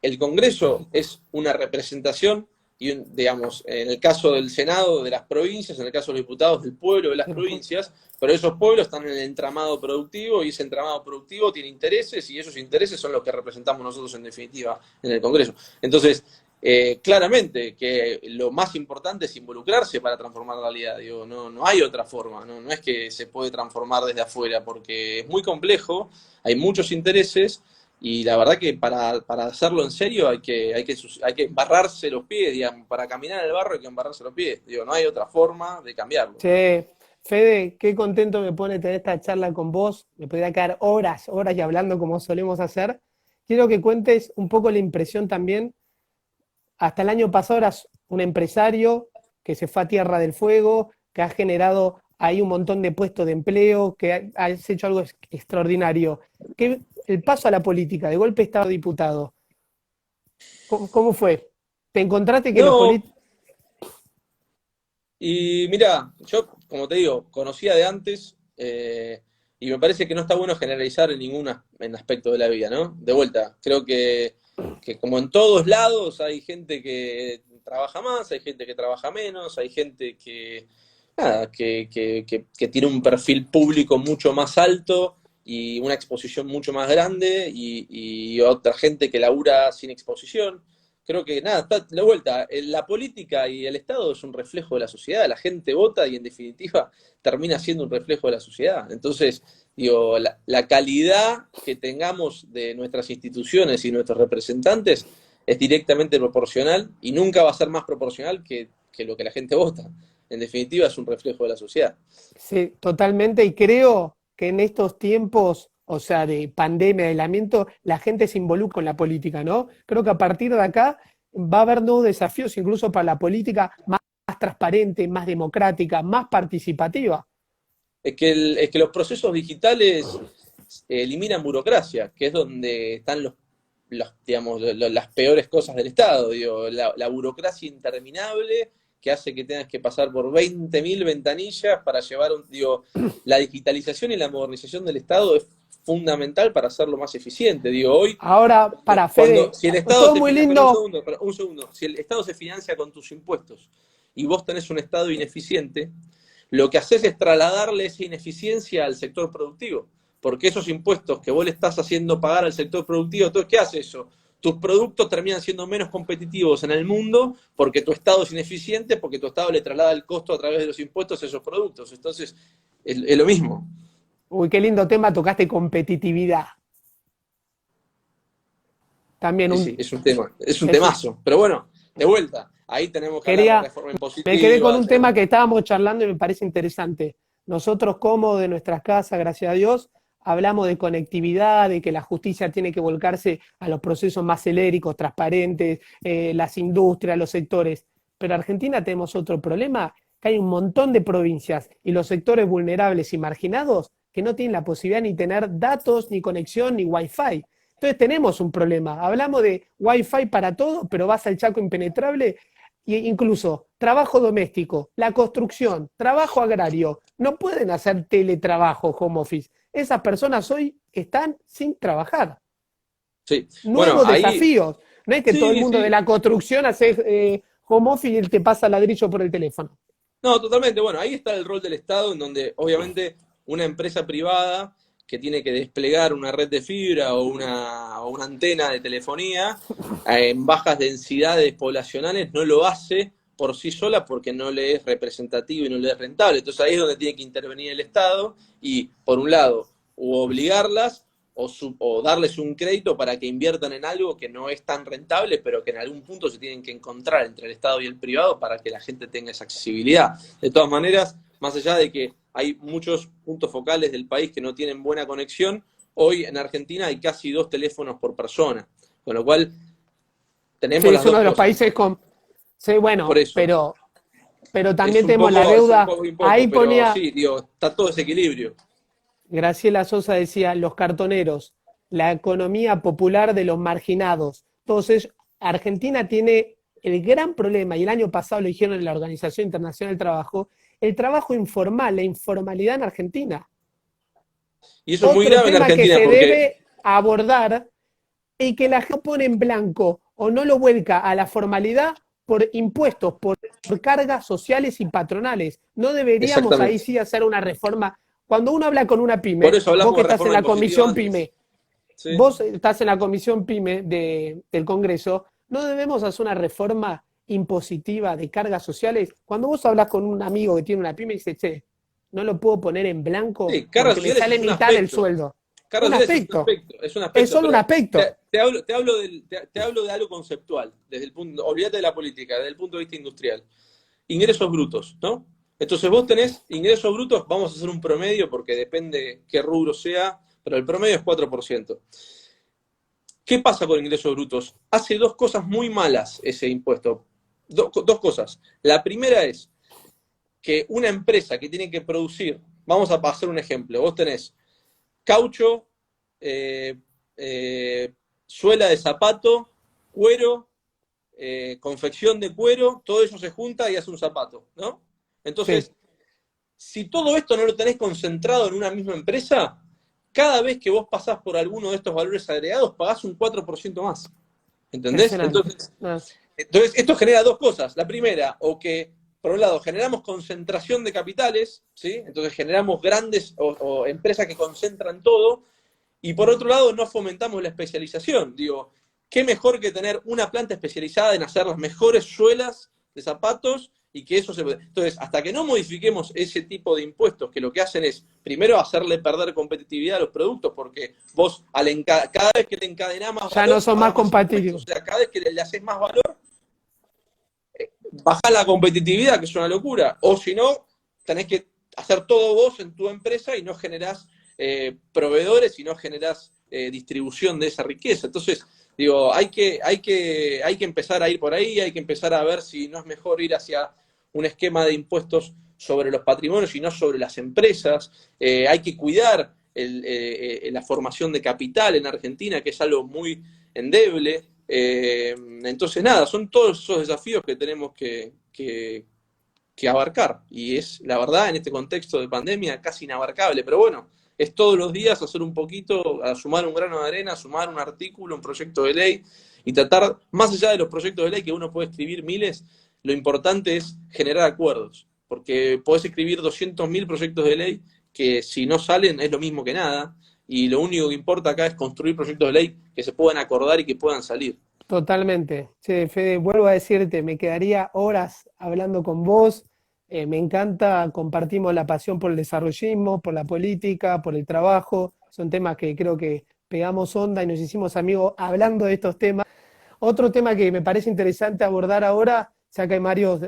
el Congreso es una representación y, digamos, en el caso del Senado, de las provincias, en el caso de los diputados, del pueblo de las provincias, pero esos pueblos están en el entramado productivo y ese entramado productivo tiene intereses y esos intereses son los que representamos nosotros en definitiva en el Congreso. Entonces, claramente que lo más importante es involucrarse para transformar la realidad. Digo, no hay otra forma, no es que se puede transformar desde afuera, porque es muy complejo, hay muchos intereses y la verdad que para hacerlo en serio hay que embarrarse los pies, digamos, para caminar en el barro hay que embarrarse los pies. Digo, no hay otra forma de cambiarlo. Che, Fede, qué contento me pone tener esta charla con vos. Me podría quedar horas, horas y hablando como solemos hacer. Quiero que cuentes un poco la impresión también. Hasta el año pasado eras un empresario que se fue a Tierra del Fuego, que has generado ahí un montón de puestos de empleo, que has hecho algo extraordinario. El paso a la política, de golpe estado diputado. ¿Cómo fue? ¿Te encontraste que los No, políticos... y mira, yo, como te digo, conocía de antes y me parece que no está bueno generalizar en ningún en aspecto de la vida, ¿no? De vuelta, creo que como en todos lados hay gente que trabaja más, hay gente que trabaja menos, hay gente que, nada, que tiene un perfil público mucho más alto y una exposición mucho más grande y otra gente que labura sin exposición. Creo que nada, está de vuelta. La política y el Estado es un reflejo de la sociedad. La gente vota y en definitiva termina siendo un reflejo de la sociedad. Entonces, digo, la calidad que tengamos de nuestras instituciones y nuestros representantes es directamente proporcional y nunca va a ser más proporcional que lo que la gente vota. En definitiva, es un reflejo de la sociedad. Sí, totalmente, y creo que en estos tiempos, o sea, de pandemia, de aislamiento, la gente se involucra en la política, ¿no? Creo que a partir de acá va a haber nuevos desafíos, incluso para la política más transparente, más democrática, más participativa. Es que los procesos digitales eliminan burocracia, que es donde están digamos, las peores cosas del Estado. Digo, la burocracia interminable que hace que tengas que pasar por 20.000 ventanillas para llevar digo, la digitalización y la modernización del Estado es fundamental para hacerlo más eficiente. Digo, hoy, Ahora, para Fede, si el Estado todo se muy financia, pero lindo. un segundo, si el Estado se financia con tus impuestos y vos tenés un Estado ineficiente, lo que haces es trasladarle esa ineficiencia al sector productivo, porque esos impuestos que vos le estás haciendo pagar al sector productivo, entonces, ¿qué hace eso? Tus productos terminan siendo menos competitivos en el mundo porque tu Estado es ineficiente, porque tu Estado le traslada el costo a través de los impuestos a esos productos. Entonces, es lo mismo. Uy, qué lindo tema, tocaste competitividad. También Sí, es un es un, temazo. Pero bueno, de vuelta, ahí tenemos que hablar de quería, reforma me quedé con impositiva. un tema que estábamos charlando y me parece interesante. Nosotros, como de nuestras casas, gracias a Dios, hablamos de conectividad, de que la justicia tiene que volcarse a los procesos más celéricos, transparentes, las industrias, los sectores. Pero en Argentina tenemos otro problema, que hay un montón de provincias y los sectores vulnerables y marginados que no tienen la posibilidad ni tener datos, ni conexión, ni wifi. Entonces tenemos un problema. Hablamos de wifi para todo, pero vas al Chaco impenetrable e incluso trabajo doméstico, la construcción, trabajo agrario, no pueden hacer teletrabajo, home office. Esas personas hoy están sin trabajar. Sí, bueno, Nuevos ahí, desafíos. No es que todo el sí, mundo de sí. la construcción hace home office y te pasa ladrillo por el teléfono. No, totalmente. Bueno, ahí está el rol del Estado, en donde obviamente una empresa privada que tiene que desplegar una red de fibra o una antena de telefonía en bajas densidades poblacionales no lo hace por sí sola porque no le es representativo y no le es rentable. Entonces ahí es donde tiene que intervenir el Estado y, por un lado, o obligarlas o darles un crédito para que inviertan en algo que no es tan rentable, pero que en algún punto se tienen que encontrar entre el Estado y el privado para que la gente tenga esa accesibilidad. De todas maneras, más allá de que hay muchos puntos focales del país que no tienen buena conexión, hoy en Argentina hay casi 2 teléfonos por persona, con lo cual Sí, tenemos es las uno dos de los cosas. países con... Sí, Por bueno, eso, pero también tenemos la es un deuda. poco y un Ahí poco, pero ponía, sí, digo, está todo ese equilibrio. Graciela Sosa decía, los cartoneros, la economía popular de los marginados. Entonces, Argentina tiene el gran problema, y el año pasado lo dijeron en la Organización Internacional del Trabajo, el trabajo informal, la informalidad en Argentina. Y eso es muy Otro grave en tema que Argentina se porque debe abordar y que la gente pone en blanco o no lo vuelca a la formalidad por impuestos, por cargas sociales y patronales. No deberíamos ahí Exactamente. sí hacer una reforma. Cuando uno habla con una Por pyme, eso vos hablamos que de estás en reforma la impositiva comisión antes. pyme, ¿Sí? vos estás en la comisión pyme del Congreso, ¿no debemos hacer una reforma impositiva de cargas sociales? Cuando vos hablas con un amigo que tiene una pyme y dice, che, no lo puedo poner en blanco Sí, cargas porque me sociales sale es un mitad del aspecto. sueldo. Carlos Un Díaz es un aspecto, aspecto, es un es aspecto, solo un pero aspecto. te hablo de algo conceptual, desde el punto, olvídate de la política, desde el punto de vista industrial. Ingresos brutos, ¿no? Entonces vos tenés ingresos brutos, vamos a hacer un promedio porque depende qué rubro sea, pero el promedio es 4%. ¿Qué pasa con ingresos brutos? Hace dos cosas muy malas ese impuesto. Dos cosas. La primera es que una empresa que tiene que producir, vamos a hacer un ejemplo, vos tenés caucho, eh, suela de zapato, cuero, confección de cuero, todo eso se junta y hace un zapato, ¿no? Sí, Entonces, si todo esto no lo tenés concentrado en una misma empresa, cada vez que vos pasás por alguno de estos valores agregados, pagás un 4% más. ¿Entendés? impresionante. Entonces, esto genera dos cosas. La primera, o que, por un lado, generamos concentración de capitales, ¿sí? Entonces generamos grandes o empresas que concentran todo, y por otro lado, no fomentamos la especialización. Digo, qué mejor que tener una planta especializada en hacer las mejores suelas de zapatos y que eso se... Entonces, hasta que no modifiquemos ese tipo de impuestos, que lo que hacen es, primero, hacerle perder competitividad a los productos, porque vos, cada vez que le encadenás más Ya no valor, son más pagás más impuestos. compatibles. O sea, cada vez que le haces más valor, bajás la competitividad, que es una locura. O si no, tenés que hacer todo vos en tu empresa y no generás proveedores y no generás distribución de esa riqueza. Entonces, digo, hay que empezar a ir por ahí, hay que empezar a ver si no es mejor ir hacia un esquema de impuestos sobre los patrimonios y no sobre las empresas. Hay que cuidar la formación de capital en Argentina, que es algo muy endeble. Entonces, nada, son todos esos desafíos que tenemos que abarcar. Y es, la verdad, en este contexto de pandemia, casi inabarcable. Pero bueno, es todos los días hacer un poquito, a sumar un grano de arena, a sumar un artículo, un proyecto de ley, y tratar, más allá de los proyectos de ley que uno puede escribir miles, lo importante es generar acuerdos. Porque podés escribir 200.000 proyectos de ley que si no salen es lo mismo que nada. Y lo único que importa acá es construir proyectos de ley que se puedan acordar y que puedan salir. Totalmente. Che, Fede, vuelvo a decirte, me quedaría horas hablando con vos. Me encanta, compartimos la pasión por el desarrollismo, por la política, por el trabajo. Son temas que creo que pegamos onda y nos hicimos amigos hablando de estos temas. Otro tema que me parece interesante abordar ahora, ya que hay varios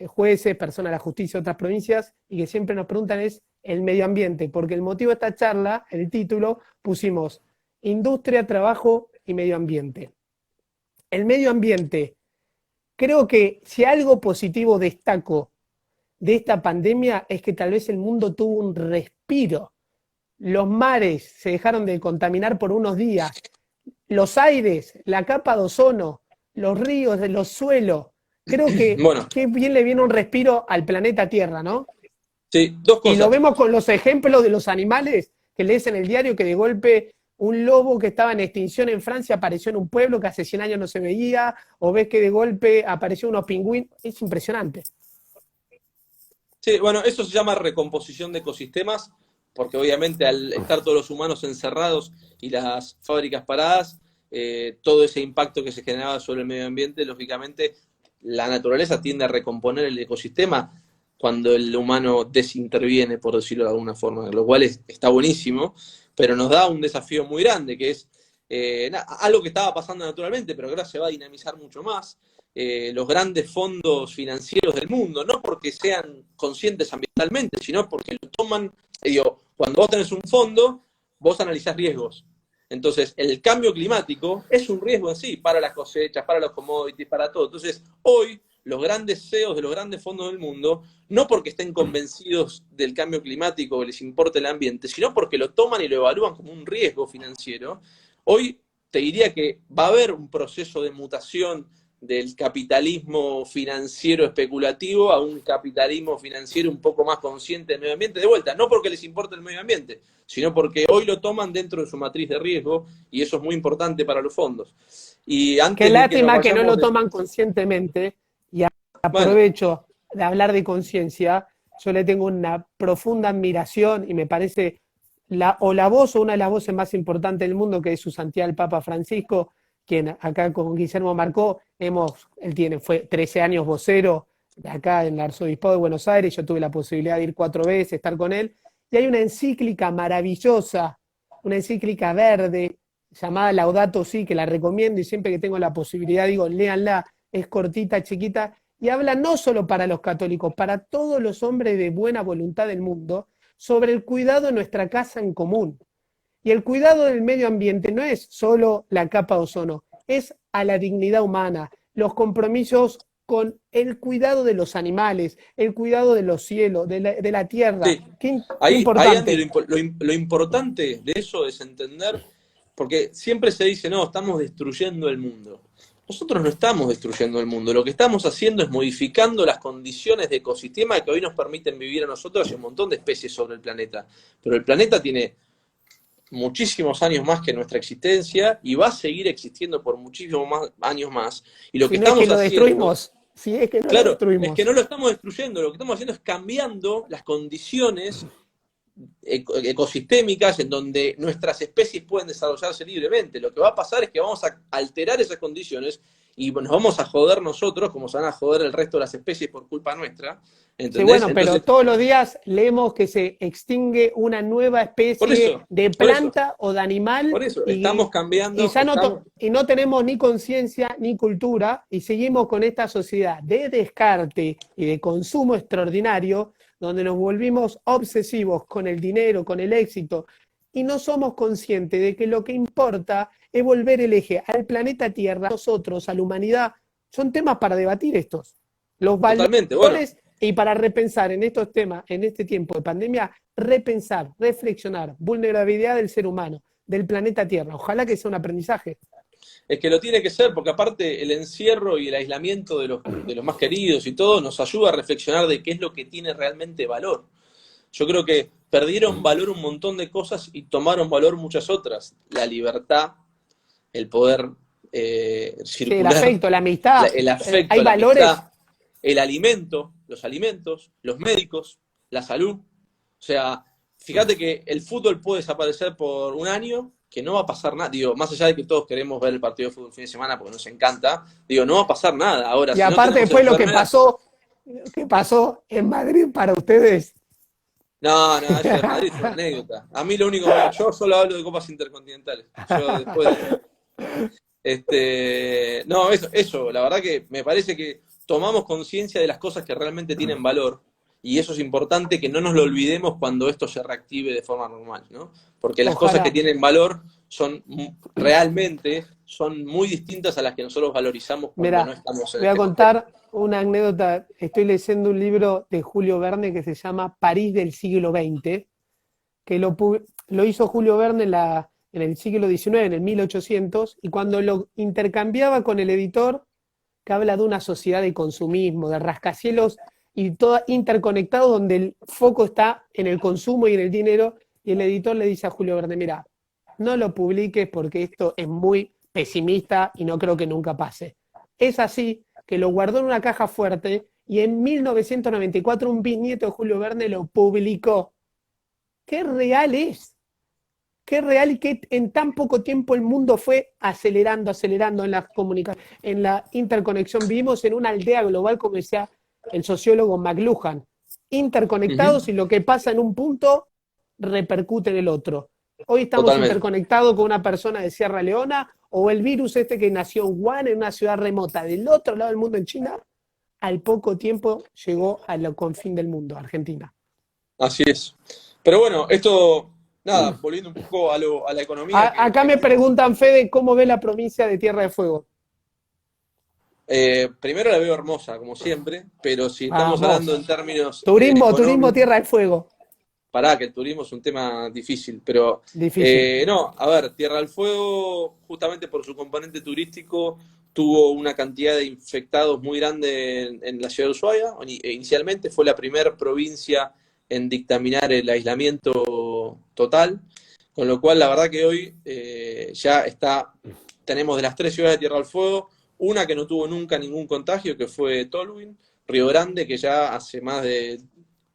jueces, personas de la justicia de otras provincias, y que siempre nos preguntan es el medio ambiente, porque el motivo de esta charla, el título, pusimos industria, trabajo y medio ambiente. El medio ambiente, creo que si algo positivo destaco de esta pandemia es que tal vez el mundo tuvo un respiro. Los mares se dejaron de contaminar por unos días, los aires, la capa de ozono, los ríos, los suelos. Creo Bueno, que bien le viene un respiro al planeta Tierra, ¿no? sí, dos Y lo cosas. vemos con los ejemplos de los animales que lees en el diario que de golpe un lobo que estaba en extinción en Francia apareció en un pueblo que hace 100 años no se veía, o ves que de golpe apareció unos pingüinos. Es impresionante. Sí, bueno, eso se llama recomposición de ecosistemas, porque obviamente al estar todos los humanos encerrados y las fábricas paradas, todo ese impacto que se generaba sobre el medio ambiente, lógicamente la naturaleza tiende a recomponer el ecosistema cuando el humano desinterviene, por decirlo de alguna forma, lo cual está buenísimo, pero nos da un desafío muy grande, que es algo que estaba pasando naturalmente, pero que ahora se va a dinamizar mucho más. Los grandes fondos financieros del mundo, no porque sean conscientes ambientalmente, sino porque lo toman, digo, cuando vos tenés un fondo, vos analizás riesgos. Entonces, el cambio climático es un riesgo en sí para las cosechas, para los commodities, para todo. Entonces, hoy los grandes CEOs de los grandes fondos del mundo, no porque estén convencidos del cambio climático o les importe el ambiente, sino porque lo toman y lo evalúan como un riesgo financiero, hoy te diría que va a haber un proceso de mutación del capitalismo financiero especulativo a un capitalismo financiero un poco más consciente del medio ambiente. De vuelta, no porque les importe el medio ambiente, sino porque hoy lo toman dentro de su matriz de riesgo y eso es muy importante para los fondos. Y Qué antes de que nos lástima que no vayamos lo toman conscientemente y Bueno, aprovecho de hablar de conciencia. Yo le tengo una profunda admiración y me parece la voz o una de las voces más importantes del mundo, que es su santidad el Papa Francisco, quien acá con Guillermo Marcó, fue 13 años vocero de acá en el Arzobispado de Buenos Aires. Yo tuve la posibilidad de ir 4 veces, estar con él, y hay una encíclica maravillosa, una encíclica verde, llamada Laudato Si, que la recomiendo y siempre que tengo la posibilidad digo, léanla, es cortita, chiquita, y habla no solo para los católicos, para todos los hombres de buena voluntad del mundo, sobre el cuidado de nuestra casa en común. Y el cuidado del medio ambiente no es solo la capa de ozono, es a la dignidad humana, los compromisos con el cuidado de los animales, el cuidado de los cielos, de la tierra. sí. Qué Ahí Andy, importante. lo importante de eso es entender, porque siempre se dice, no, estamos destruyendo el mundo. Nosotros no estamos destruyendo el mundo, lo que estamos haciendo es modificando las condiciones de ecosistema que hoy nos permiten vivir a nosotros y a un montón de especies sobre el planeta. Pero el planeta tiene muchísimos años más que nuestra existencia y va a seguir existiendo por muchísimos más años más. Y lo Si que no es que estamos lo haciendo, destruimos, si es que no lo claro, es que destruimos. no lo estamos destruyendo, lo que estamos haciendo es cambiando las condiciones ecosistémicas en donde nuestras especies pueden desarrollarse libremente. Lo que va a pasar es que vamos a alterar esas condiciones y nos vamos a joder nosotros, como se van a joder el resto de las especies por culpa nuestra. Sí, ¿Entendés? bueno, pero Entonces, todos los días leemos que se extingue una nueva por especie eso, de por eso, planta o de animal por eso, y, estamos cambiando, estamos, y no tenemos ni conciencia ni cultura y seguimos con esta sociedad de descarte y de consumo extraordinario donde nos volvimos obsesivos con el dinero, con el éxito y no somos conscientes de que lo que importa es volver el eje al planeta Tierra, a nosotros, a la humanidad. Son temas para debatir estos. Los totalmente, bueno, valores y para repensar en estos temas, en este tiempo de pandemia, repensar, reflexionar, vulnerabilidad del ser humano, del planeta Tierra. Ojalá que sea un aprendizaje. es que lo tiene que ser, porque aparte el encierro y el aislamiento de los más queridos y todo nos ayuda a reflexionar de qué es lo que tiene realmente valor. Yo creo que perdieron valor un montón de cosas y tomaron valor muchas otras. La libertad, el poder Sí, el circular, afecto, la amistad, el hay afecto, la valores. amistad, el alimento, los alimentos, los médicos, la salud. O sea, fíjate que el fútbol puede desaparecer por un año, que no va a pasar nada. Digo, más allá de que todos queremos ver el partido de fútbol el fin de semana porque nos encanta, digo, no va a pasar nada. Ahora, Y si no aparte tenemos después enfermeras. lo que pasó en Madrid para ustedes. No, no, eso de Madrid es una anécdota. A mí lo único yo solo hablo de copas intercontinentales. Yo después no, eso, la verdad que me parece que tomamos conciencia de las cosas que realmente tienen valor y eso es importante que no nos lo olvidemos cuando esto se reactive de forma normal, ¿no? Porque las cosas que Ojalá. tienen valor realmente son muy distintas a las que nosotros valorizamos cuando no Mira, estamos en voy a este contexto. contar una anécdota. Estoy leyendo un libro de Julio Verne que se llama París del siglo XX, que lo hizo Julio Verne en el siglo XIX, en el 1800, y cuando lo intercambiaba con el editor, que habla de una sociedad de consumismo, de rascacielos y todo interconectado, donde el foco está en el consumo y en el dinero, y el editor le dice a Julio Verne, mira, no lo publiques porque esto es muy pesimista y no creo que nunca pase. Es así que lo guardó en una caja fuerte y en 1994 un bisnieto de Julio Verne lo publicó. ¿Qué real es? Qué real y que en tan poco tiempo el mundo fue acelerando en la comunicación, en la interconexión. Vivimos en una aldea global, como decía el sociólogo McLuhan, interconectados Ujú, y lo que pasa en un punto repercute en el otro. Hoy estamos totalmente. interconectados con una persona de Sierra Leona o el virus este que nació en Wuhan, en una ciudad remota del otro lado del mundo, en China, al poco tiempo llegó al confín del mundo, Argentina. Así es. Pero bueno, esto, nada, volviendo un poco a la economía Acá me preguntan, Fede, ¿cómo ve la provincia de Tierra de Fuego? primero la veo hermosa, como siempre, pero si estamos hablando Vamos. en términos Turismo económicos, Tierra del Fuego. pará, que el turismo es un tema difícil, pero Difícil. no, a ver, Tierra del Fuego, justamente por su componente turístico, tuvo una cantidad de infectados muy grande en la ciudad de Ushuaia. Inicialmente fue la primera provincia en dictaminar el aislamiento total, con lo cual la verdad que hoy tenemos de las 3 ciudades de Tierra del Fuego, una que no tuvo nunca ningún contagio, que fue Tolwyn, Río Grande, que ya hace más de,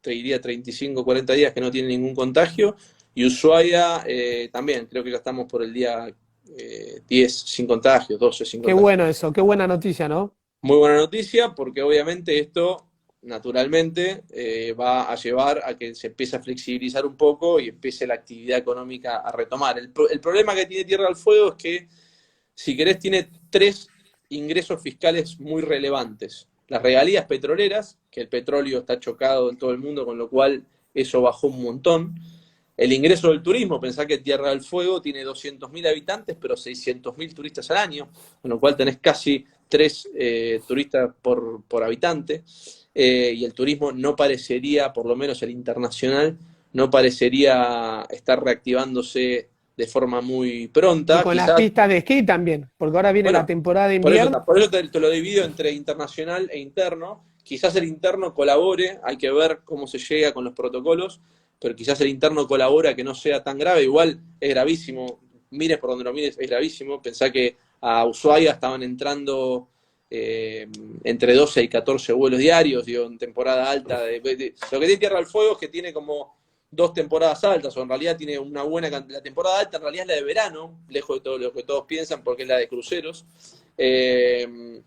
te diría, 35, 40 días que no tiene ningún contagio, y Ushuaia también, creo que ya estamos por el día 10 sin contagios, 12 sin Qué contagios. bueno eso, qué buena noticia, ¿no? Muy buena noticia, porque obviamente esto, naturalmente, va a llevar a que se empiece a flexibilizar un poco y empiece la actividad económica a retomar. El problema que tiene Tierra del Fuego es que, si querés, tiene 3 ingresos fiscales muy relevantes. Las regalías petroleras, que el petróleo está chocado en todo el mundo, con lo cual eso bajó un montón. El ingreso del turismo, pensá que Tierra del Fuego tiene 200.000 habitantes, pero 600.000 turistas al año, con lo cual tenés casi 3 turistas por habitante, y el turismo no parecería, por lo menos el internacional, no parecería estar reactivándose de forma muy Y pronta. con las Quizás, pistas de esquí también, porque ahora viene la bueno, temporada de por eso, invierno. por eso te lo divido entre internacional e interno. Quizás el interno colabore, hay que ver cómo se llega con los protocolos, pero quizás el interno colabora que no sea tan grave. Igual es gravísimo, mires por donde lo mires, es gravísimo. Pensá que a Ushuaia estaban entrando entre 12 y 14 vuelos diarios, digo, en temporada alta. Lo que tiene Tierra del Fuego es que tiene como 2 temporadas altas, o en realidad tiene una buena cantidad. La temporada alta en realidad es la de verano, lejos de todo lo que todos piensan, porque es la de cruceros. En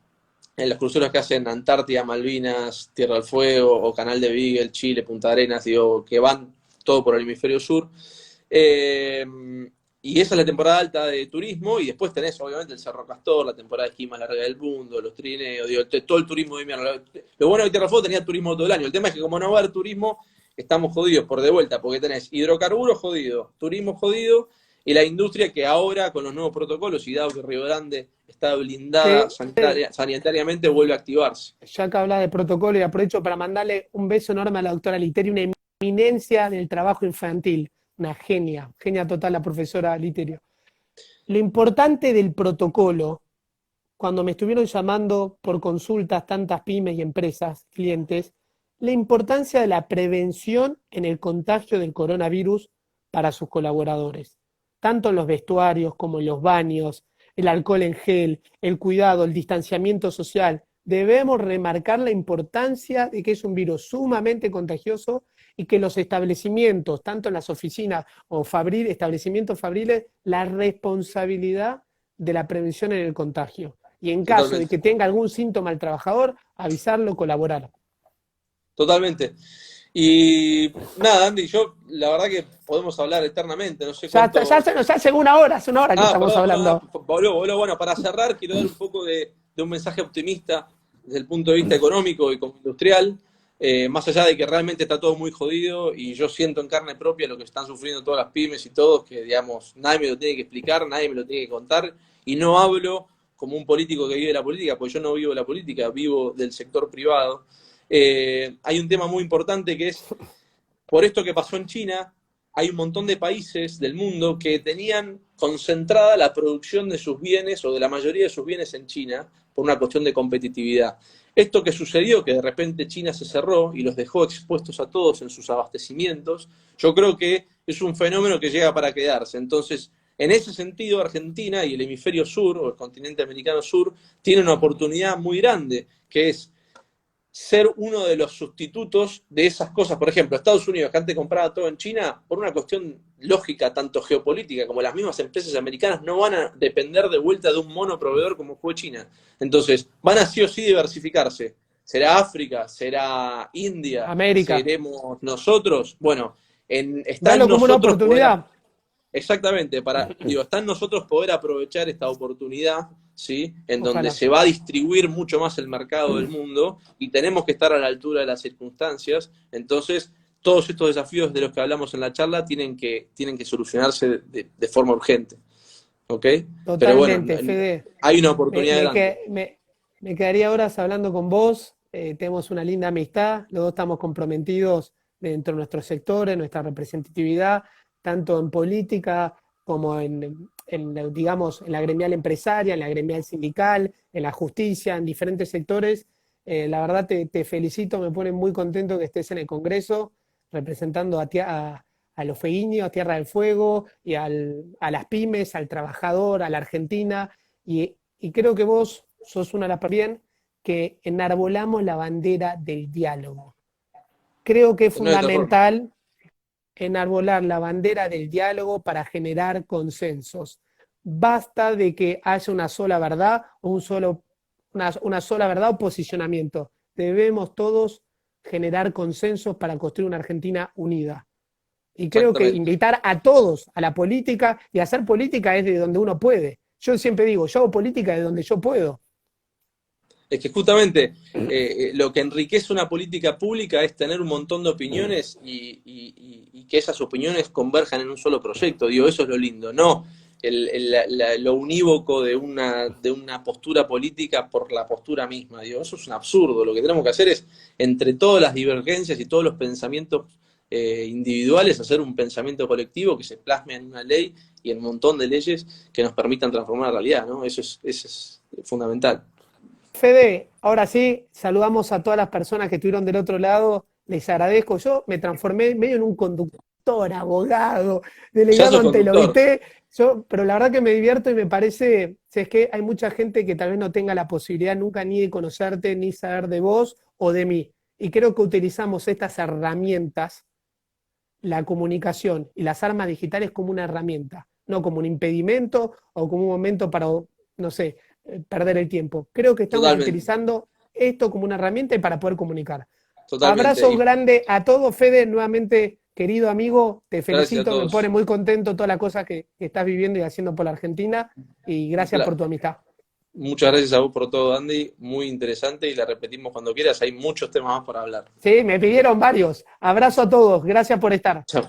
los cruceros que hacen Antártida, Malvinas, Tierra del Fuego, o Canal de Beagle, Chile, Punta Arenas, digo, que van todo por el hemisferio sur. Eh, y esa es la temporada alta de turismo, y después tenés obviamente el Cerro Castor, la temporada de esquí más larga del mundo, los trineos, digo, todo el turismo de invierno. Lo bueno de Tierra del Fuego tenía turismo todo el año. El tema es que, como no va a haber turismo, estamos jodidos por de vuelta, porque tenés hidrocarburos jodido, turismo jodido, y la industria que ahora, con los nuevos protocolos, y dado que Río Grande está blindada Que sanitariamente, vuelve a activarse. ya que habla de protocolo, y aprovecho para mandarle un beso enorme a la doctora Literi, una eminencia del trabajo infantil, una genia, genia total la profesora Literio. Lo importante del protocolo, cuando me estuvieron llamando por consultas tantas pymes y empresas, clientes, la importancia de la prevención en el contagio del coronavirus para sus colaboradores, tanto en los vestuarios como en los baños, el alcohol en gel, el cuidado, el distanciamiento social. Debemos remarcar la importancia de que es un virus sumamente contagioso y que los establecimientos, tanto en las oficinas o establecimientos fabriles, la responsabilidad de la prevención en el contagio. Y en caso de Totalmente. que tenga algún síntoma el trabajador, avisarlo, colaborar. Totalmente. Y nada, Andy, yo la verdad que podemos hablar eternamente, no sé Ya cuánto. se nos hace hace una hora que Ah, estamos perdón, hablando. boludo. Bueno, para cerrar, quiero dar un poco de un mensaje optimista desde el punto de vista económico y como industrial, más allá de que realmente está todo muy jodido, y yo siento en carne propia lo que están sufriendo todas las pymes y todos, que digamos, nadie me lo tiene que explicar, nadie me lo tiene que contar, y no hablo como un político que vive la política, porque yo no vivo la política, vivo del sector privado. Hay un tema muy importante que es, por esto que pasó en China, hay un montón de países del mundo que tenían concentrada la producción de sus bienes, o de la mayoría de sus bienes, en China, por una cuestión de competitividad. Esto que sucedió, que de repente China se cerró y los dejó expuestos a todos en sus abastecimientos, yo creo que es un fenómeno que llega para quedarse. Entonces, en ese sentido, Argentina y el hemisferio sur, o el continente americano sur, tiene una oportunidad muy grande, que es ser uno de los sustitutos de esas cosas. Por ejemplo, Estados Unidos, que antes compraba todo en China, por una cuestión lógica, tanto geopolítica como las mismas empresas americanas, no van a depender de vuelta de un mono proveedor como fue China. Entonces, van a sí o sí diversificarse. ¿Será África? ¿Será India? América, ¿Seremos nosotros? Bueno, está en dalo como una nosotros poder. oportunidad. Exactamente, está en nosotros poder aprovechar esta oportunidad, ¿sí? En donde Ojalá. se va a distribuir mucho más el mercado del mundo, y tenemos que estar a la altura de las circunstancias. Entonces, todos estos desafíos de los que hablamos en la charla tienen que solucionarse de forma urgente, ¿ok? Pero bueno, Totalmente, Fede. hay una Me, oportunidad me, grande. que- me- me quedaría horas hablando con vos. Tenemos una linda amistad. Los dos estamos comprometidos dentro de nuestros sectores, nuestra representatividad, tanto en política como digamos, en la gremial empresaria, en la gremial sindical, en la justicia, en diferentes sectores. La verdad te felicito, me pone muy contento que estés en el Congreso representando a los feguiños, a Tierra del Fuego, y a las pymes, al trabajador, a la Argentina, y creo que vos sos una de las personas que enarbolamos la bandera del diálogo. Creo que es No hay otra forma. fundamental enarbolar la bandera del diálogo para generar consensos. Basta de que haya una sola verdad o una sola verdad o posicionamiento. Debemos todos generar consensos para construir una Argentina unida. Y creo que Exactamente. invitar a todos a la política, y hacer política es de donde uno puede. Yo siempre digo, yo hago política de donde yo puedo. Es que justamente lo que enriquece una política pública es tener un montón de opiniones y que esas opiniones converjan en un solo proyecto. Digo, eso es lo lindo, no lo unívoco de una postura política por la postura misma. Digo, eso es un absurdo. Lo que tenemos que hacer es, entre todas las divergencias y todos los pensamientos individuales, hacer un pensamiento colectivo que se plasme en una ley y en un montón de leyes que nos permitan transformar la realidad, ¿no? Eso es fundamental. Fede, ahora sí, saludamos a todas las personas que estuvieron del otro lado. Les agradezco. Yo me transformé medio en un conductor, abogado, Ya delegado sos ante el conductor. OIT. Pero la verdad que me divierto y me parece, si es que hay mucha gente que tal vez no tenga la posibilidad nunca ni de conocerte, ni saber de vos o de mí. Y creo que utilizamos estas herramientas, la comunicación y las armas digitales, como una herramienta, no como un impedimento o como un momento para, no sé, perder el tiempo. Creo que estamos Totalmente, utilizando esto como una herramienta y para poder comunicar. totalmente. Abrazos Y grandes a todos, Fede, nuevamente, querido amigo, te gracias a felicito, me pone todos. muy contento toda la cosa que estás viviendo y haciendo por la Argentina, y gracias por tu amistad. Muchas gracias a vos por todo, Andy. Muy interesante y la repetimos cuando quieras. Hay muchos temas más para hablar. Sí, me pidieron varios. Abrazo a todos, gracias por estar. Chao.